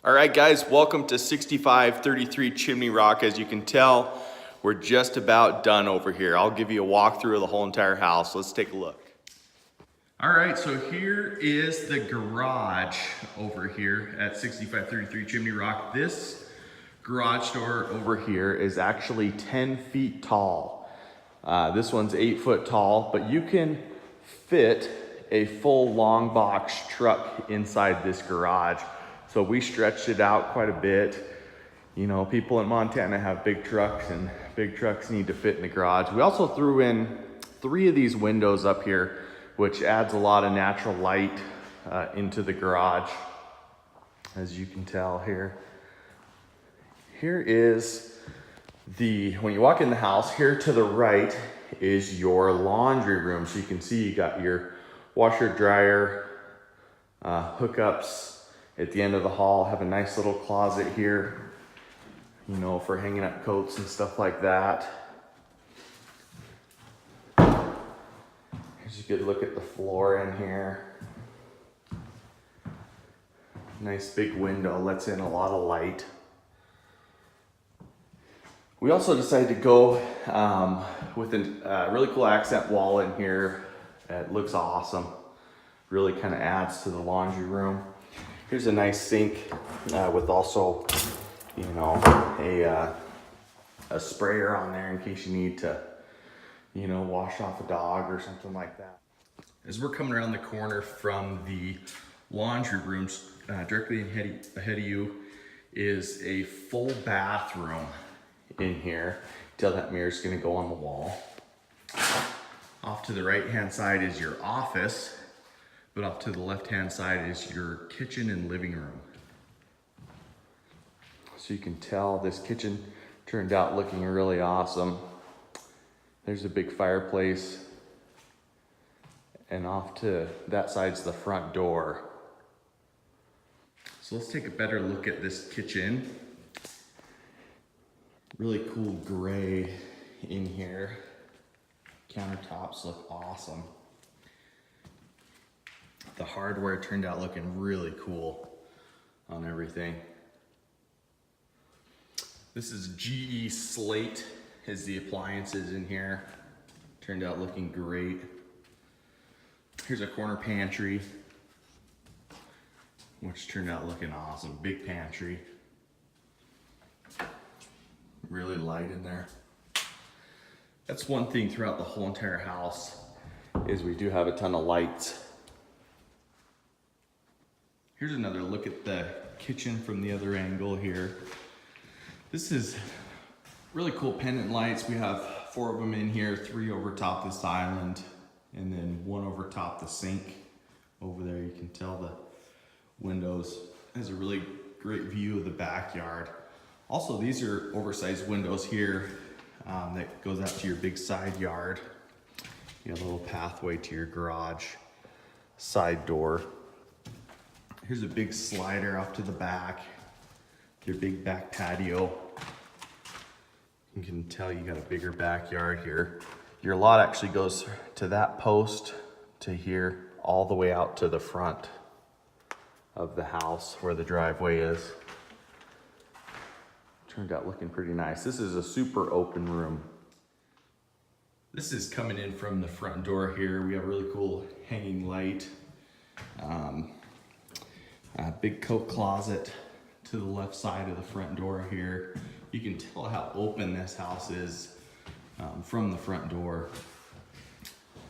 All right, guys, welcome to 6533 Chimney Rock. As you can tell, we're just about done over here. I'll give you a walkthrough of the whole entire house. Let's take a look. All right, so here is the garage over here at 6533 Chimney Rock. This garage door over here is actually 10 feet tall. This one's 8 foot tall, but you can fit a full long box truck inside this garage. So we stretched it out quite a bit. You know, people in Montana have big trucks and big trucks need to fit in the garage. We also threw in 3 of these windows up here, which adds a lot of natural light into the garage, as you can tell here. Here is when you walk in the house, here to the right is your laundry room. So you can see you got your washer, dryer, hookups. At the end of the hall, have a nice little closet here, you know, for hanging up coats and stuff like that. Here's a good look at the floor in here. Nice big window, lets in a lot of light. We also decided to go with a really cool accent wall in here. It looks awesome. Really kind of adds to the laundry room. Here's a nice sink with also, you know, a sprayer on there in case you need to, you know, wash off a dog or something like that. As we're coming around the corner from the laundry rooms, directly ahead of you is a full bathroom in here. Tell that mirror's gonna go on the wall. Off to the right-hand side is your office. But off to the left-hand side is your kitchen and living room. So you can tell this kitchen turned out looking really awesome. There's a big fireplace. And off to that side's the front door. So let's take a better look at this kitchen. Really cool gray in here. Countertops look awesome. The hardware turned out looking really cool on everything. This is GE Slate is the appliances in here. Turned out looking great. Here's a corner pantry, which turned out looking awesome. Big pantry. Really light in there. That's one thing throughout the whole entire house is we do have a ton of lights. Here's another look at the kitchen from the other angle here. This is really cool pendant lights. We have 4 of them in here, 3 over top this island, and then 1 over top the sink over there. You can tell the windows has a really great view of the backyard. Also, these are oversized windows here that goes out to your big side yard. You have a little pathway to your garage side door. Here's a big slider off to the back, your big back patio. You can tell you got a bigger backyard here. Your lot actually goes to that post to here, all the way out to the front of the house where the driveway is. Turned out looking pretty nice. This is a super open room. This is coming in from the front door here. We have a really cool hanging light. A big coat closet to the left side of the front door here. You can tell how open this house is from the front door.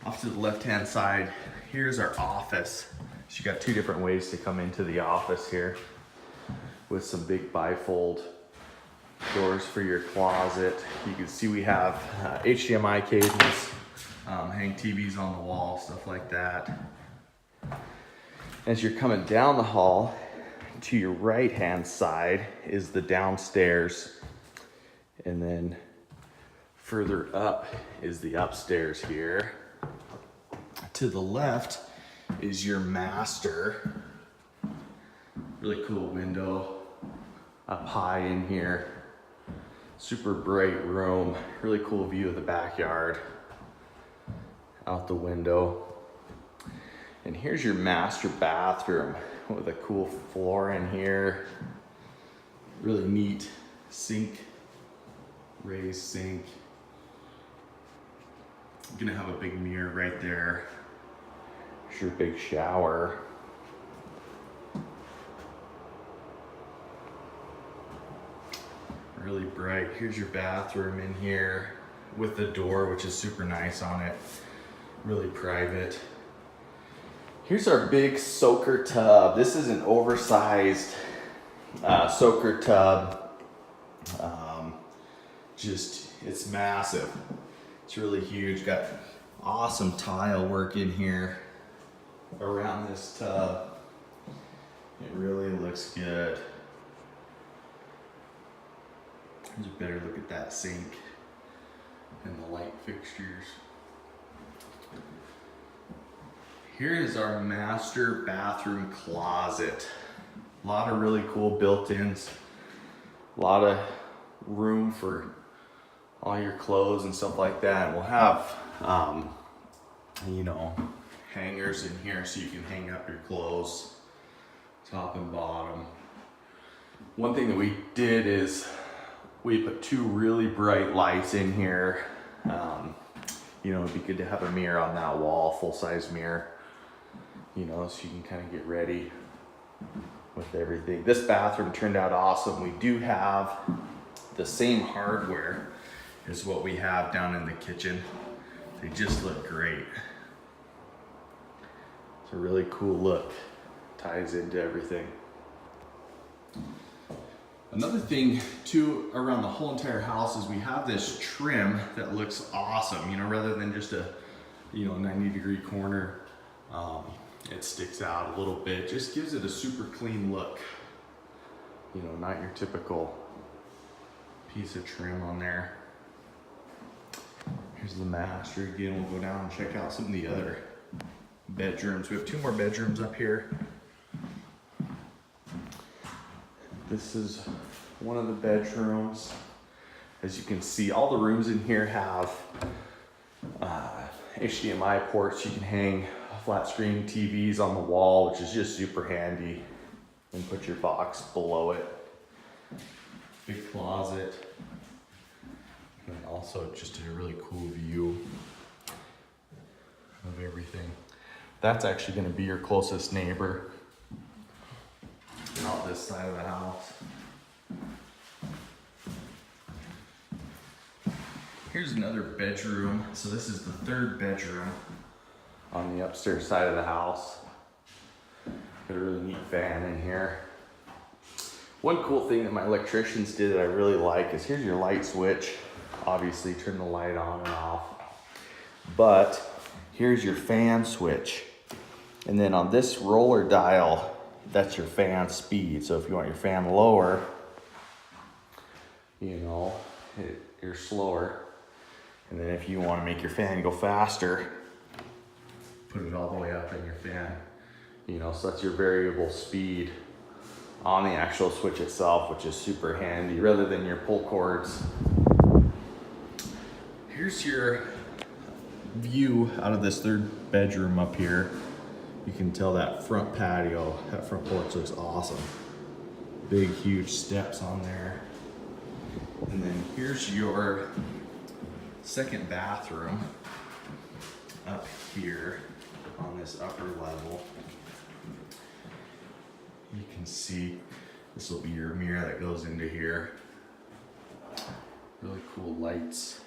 Off to the left-hand side, here's our office. So you got 2 different ways to come into the office here with some big bifold doors for your closet. You can see we have HDMI cables, hang TVs on the wall, stuff like that. As you're coming down the hall, to your right-hand side is the downstairs. And then further up is the upstairs here. To the left is your master. Really cool window up high in here. Super bright room. Really cool view of the backyard out the window. And here's your master bathroom with a cool floor in here. Really neat sink, raised sink. You're gonna have a big mirror right there. Here's your big shower. Really bright. Here's your bathroom in here with the door, which is super nice on it. Really private. Here's our big soaker tub. This is an oversized soaker tub. It's massive. It's really huge. Got awesome tile work in here around this tub. It really looks good. Here's a better look at that sink and the light fixtures. Here is our master bathroom closet. A lot of really cool built-ins. A lot of room for all your clothes and stuff like that. We'll have, you know, hangers in here so you can hang up your clothes, top and bottom. One thing that we did is we put 2 really bright lights in here. You know, it'd be good to have a mirror on that wall, full-size mirror, you know, so you can kind of get ready with everything. This bathroom turned out awesome. We do have the same hardware as what we have down in the kitchen. They just look great. It's a really cool look. Ties into everything. Another thing too around the whole entire house is we have this trim that looks awesome, you know, rather than just a, you know, 90-degree corner. It sticks out a little bit, just gives it a super clean look. You know, not your typical piece of trim on there. Here's the master again. We'll go down and check out some of the other bedrooms. We have 2 more bedrooms up here. This is one of the bedrooms. As you can see, all the rooms in here have HDMI ports. You can hang flat screen TVs on the wall, which is just super handy. And put your box below it. Big closet. And also just a really cool view of everything. That's actually going to be your closest neighbor. Out this side of the house. Here's another bedroom. So this is the 3rd bedroom on the upstairs side of the house. Got a really neat fan in here. One cool thing that my electricians did that I really like is here's your light switch. Obviously turn the light on and off. But here's your fan switch. And then on this roller dial, that's your fan speed. So if you want your fan lower, you know, you're slower. And then if you want to make your fan go faster, put it all the way up in your fan. You know, so that's your variable speed on the actual switch itself, which is super handy rather than your pull cords. Here's your view out of this 3rd bedroom up here. You can tell that front patio, that front porch looks awesome. Big, huge steps on there. And then here's your 2nd bathroom up here on this upper level. You can see this will be your mirror that goes into here. Really cool lights,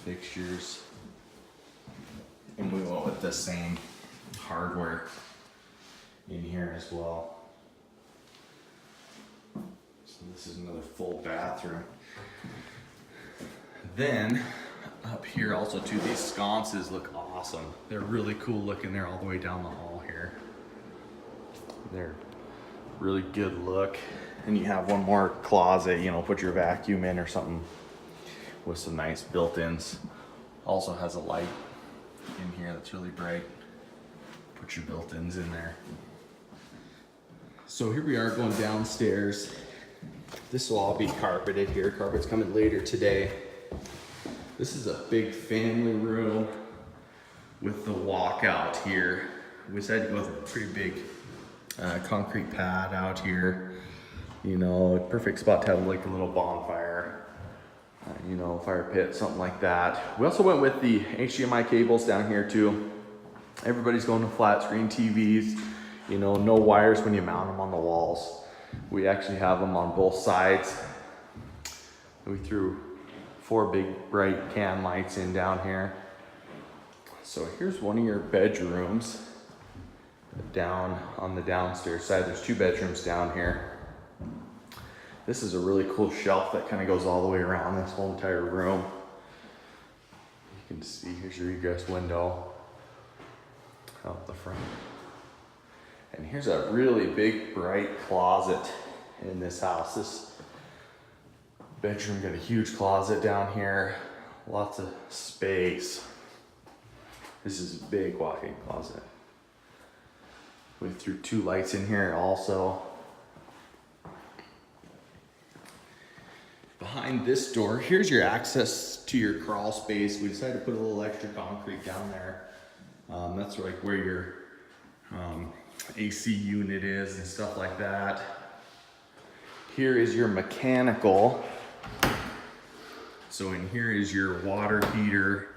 fixtures. And we went with the same hardware in here as well. So this is another full bathroom. Then up here also too, these sconces look awesome. They're really cool looking. They're all the way down the hall here. They're really good look. And you have one more closet, you know, put your vacuum in or something with some nice built-ins. Also has a light in here that's really bright. Put your built-ins in there. So here we are going downstairs. This will all be carpeted here. Carpet's coming later today. This is a big family room with the walkout here. We decided to go with a pretty big concrete pad out here. You know, perfect spot to have like a little bonfire, you know, fire pit, something like that. We also went with the HDMI cables down here too. Everybody's going to flat screen TVs, you know, no wires when you mount them on the walls. We actually have them on both sides. We threw 4 big bright can lights in down here. So here's one of your bedrooms down on the downstairs side. There's 2 bedrooms down here. This is a really cool shelf that kind of goes all the way around this whole entire room. You can see here's your egress window out the front. And here's a really big bright closet in this house. This bedroom got a huge closet down here, lots of space. This is a big walk-in closet. We threw 2 lights in here also. Behind this door, here's your access to your crawl space. We decided to put a little extra concrete down there. That's like where your AC unit is and stuff like that. Here is your mechanical. So in here is your water heater,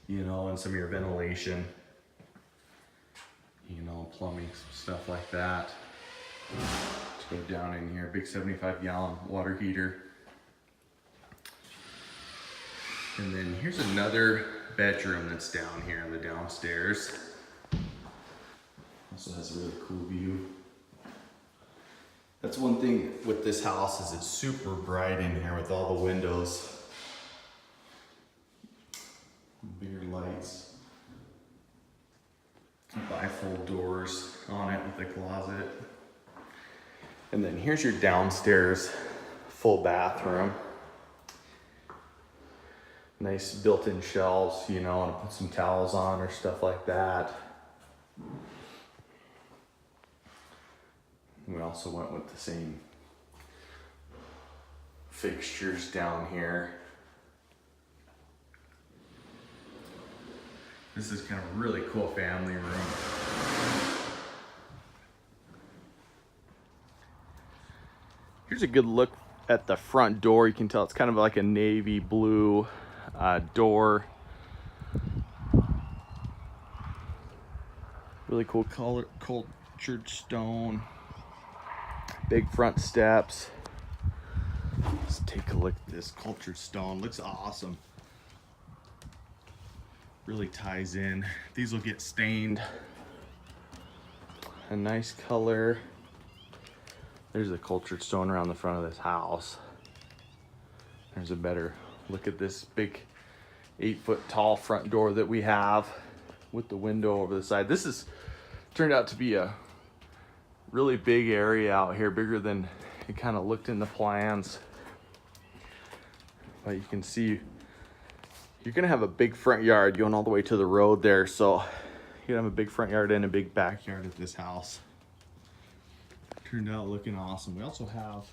you know, and some of your ventilation, you know, plumbing, stuff like that. Let's go down in here, big 75-gallon water heater. And then here's another bedroom that's down here in the downstairs. Also has a really cool view. That's one thing with this house is it's super bright in here with all the windows. Bigger lights. Bifold doors on it with the closet. And then here's your downstairs full bathroom. Nice built-in shelves, you know, and put some towels on or stuff like that. We also went with the same fixtures down here. This is kind of a really cool family room. Here's a good look at the front door. You can tell it's kind of like a navy blue door. Really cool color, cultured stone. Big front steps. Let's take a look at this cultured stone. Looks awesome. Really ties in. These will get stained. A nice color. There's a cultured stone around the front of this house. There's a better look at this big 8-foot tall front door that we have with the window over the side. This has turned out to be a really big area out here, bigger than it kind of looked in the plans. But you can see you're gonna have a big front yard going all the way to the road there. So you're gonna have a big front yard and a big backyard at this house. Turned out looking awesome. We also have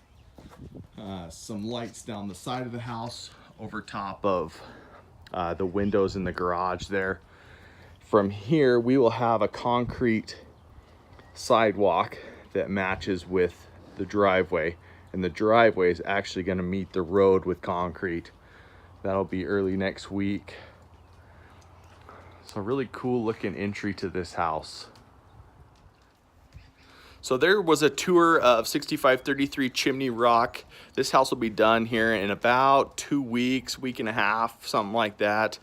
some lights down the side of the house over top of the windows in the garage there. From here, we will have a concrete sidewalk that matches with the driveway, and the driveway is actually going to meet the road with concrete. That'll be early next week. So really cool looking entry to this house. So there was a tour of 6533 Chimney Rock. This house will be done here in about 2 weeks, week and a half, something like that.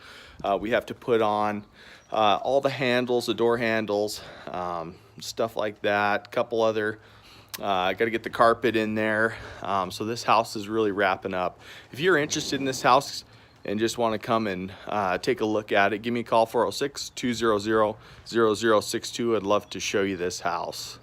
We have to put on all the handles, the door handles, stuff like that. Couple other, got to get the carpet in there. So this house is really wrapping up. If you're interested in this house and just want to come and take a look at it, give me a call, 406-200-0062. I'd love to show you this house.